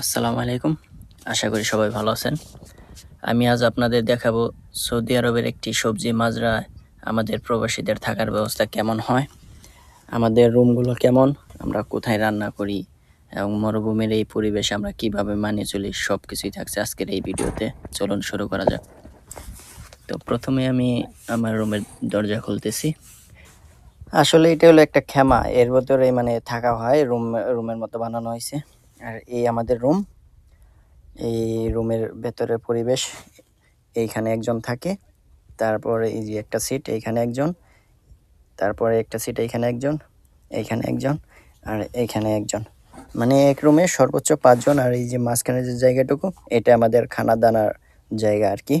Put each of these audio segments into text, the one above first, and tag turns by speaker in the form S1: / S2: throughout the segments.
S1: আসসালামু আলাইকুম। আশা করি সবাই ভালো আছেন। আমি আজ আপনাদের দেখাবো সৌদি আরবের একটি সবজি মাজরায় আমাদের প্রবাসীদের থাকার ব্যবস্থা কেমন হয়, আমাদের রুমগুলো কেমন, আমরা কোথায় রান্না করি এবং মরুভূমির এই পরিবেশে আমরা কিভাবে মানিয়ে চলি, সব কিছুই থাকছে আজকের এই ভিডিওতে। চলুন শুরু করা যাক। তো প্রথমে আমি আমার রুমের দরজা খুলতেছি। আসলে এটা হলো একটা খেমা, এর ভিতরে মানে থাকা হয়, রুমের মতো বানানো হয়েছে। আর এই আমাদের রুম, এই রুমের ভেতরের পরিবেশ। এইখানে একজন থাকে, তারপরে এই যে একটা সিট, এইখানে একজন, তারপরে একটা সিট এইখানে একজন, এইখানে একজন, আর এইখানে একজন। মানে এক রুমে সর্বোচ্চ 5 জন। আর এই যে মাঝখানে যে জায়গাটুকু, এটা আমাদের খানা দানার জায়গা আর কি,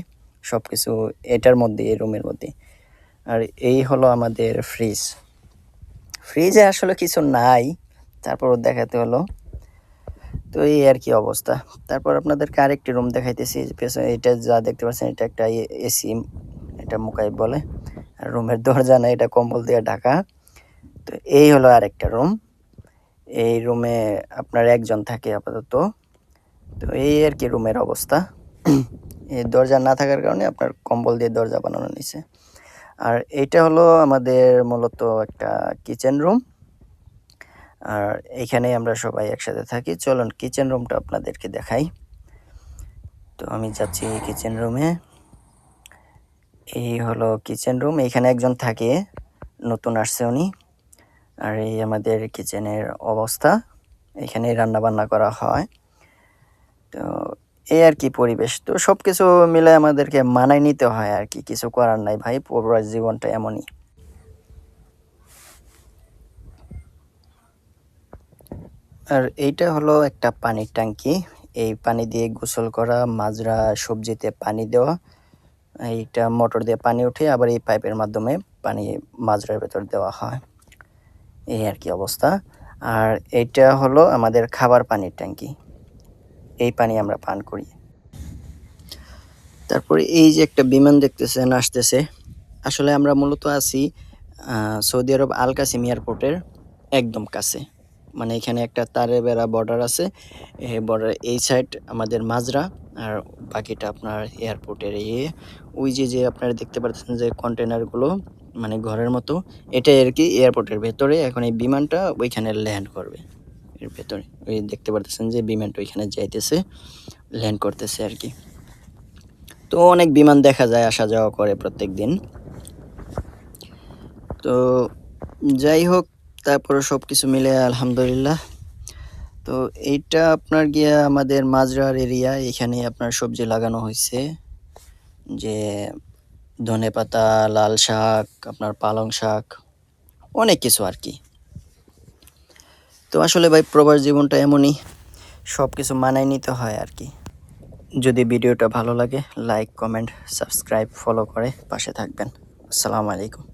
S1: সব কিছু এটার মধ্যে, এই রুমের মধ্যে। আর এই হলো আমাদের ফ্রিজ। ফ্রিজে আসলে কিছু নাই, তারপর দেখাতে হলো। তো এই আর কি অবস্থা। তারপর আপনাদেরকে আরেকটি রুম দেখাইতেছি। পেছনে এটা যা দেখতে পাচ্ছেন, এটা একটা এসি, এটা মুকাইব বলে। আর রুমের দরজা না, এটা কম্বল দিয়ে ঢাকা। তো এই হলো আরেকটা রুম। এই রুমে আপনার একজন থাকে আপাতত। তো এই আর কি রুমের অবস্থা। এই দরজা না থাকার কারণে আপনার কম্বল দিয়ে দরজা বানানো নিছে। আর এইটা হলো আমাদের মূলত একটা কিচেন রুম। আর এইখানে আমরা সবাই একসাথে থাকি। চলুন কিচেন রুমটা আপনাদেরকে দেখাই। তো আমি যাচ্ছি কিচেন রুমে। এই হলো কিচেন রুম, এখানে একজন থাকে, নতুন আসছে উনি। আর এই আমাদের কিচেনের অবস্থা, এখানে রান্না বান্না করা হয়। তো এই আর কি পরিবেশ। তো সব কিছু মিলে আমাদেরকে মানায় নিতে হয় আর কি, কিছু করার নাই ভাই, প্রবাস জীবনটা এমনই। আর এইটা হলো একটা পানির ট্যাঙ্কি, এই পানি দিয়ে গোসল করা, মাজরা, সবজিতে পানি দেওয়া। এইটা মোটর দিয়ে পানি উঠে আবার এই পাইপের মাধ্যমে পানি মাজরার ভেতর দেওয়া হয়। এই আর কি অবস্থা। আর এইটা হলো আমাদের খাবার পানির ট্যাঙ্কি, এই পানি আমরা পান করি। তারপরে এই যে একটা বিমান দেখতেছেন আসতেছে, আসলে আমরা মূলত আছি সৌদি আরব আল কাসিম এয়ারপোর্টের একদম কাছে। মানে এখানে একটা তারে বেড়া বর্ডার আছে, এই বর্ডার এই সাইড আমাদের মাজরা, আর বাকিটা আপনার এয়ারপোর্টের ওই যে আপনারা দেখতে পাচ্ছেন যে কন্টেনারগুলো, মানে ঘরের মতো, এটাই আর কি এয়ারপোর্টের ভেতরে। এখন এই বিমানটা ওইখানে ল্যান্ড করবে এর ভেতরে। ওই দেখতে পাচ্ছেন যে বিমানটা ওইখানে যাইতেছে, ল্যান্ড করতেছে আর কি। তো অনেক বিমান দেখা যায়, আসা যাওয়া করে প্রত্যেক দিন। তো যাই হোক, তারপরে সব কিছু মিলে আলহামদুলিল্লাহ। তো এইটা আপনার গিয়া আমাদের মাজরার এরিয়া, এখানে আপনার সবজি লাগানো হয়েছে, যে ধনেপাতা, লাল শাক, আপনার পালং শাক, অনেক কিছু আর কি। তো আসলে ভাই প্রবাস জীবনটা এমনই, সব কিছু মানায় নিতে হয় আর কি। যদি ভিডিওটা ভালো লাগে, লাইক, কমেন্ট, সাবস্ক্রাইব, ফলো করে পাশে থাকবেন। আসসালামু আলাইকুম।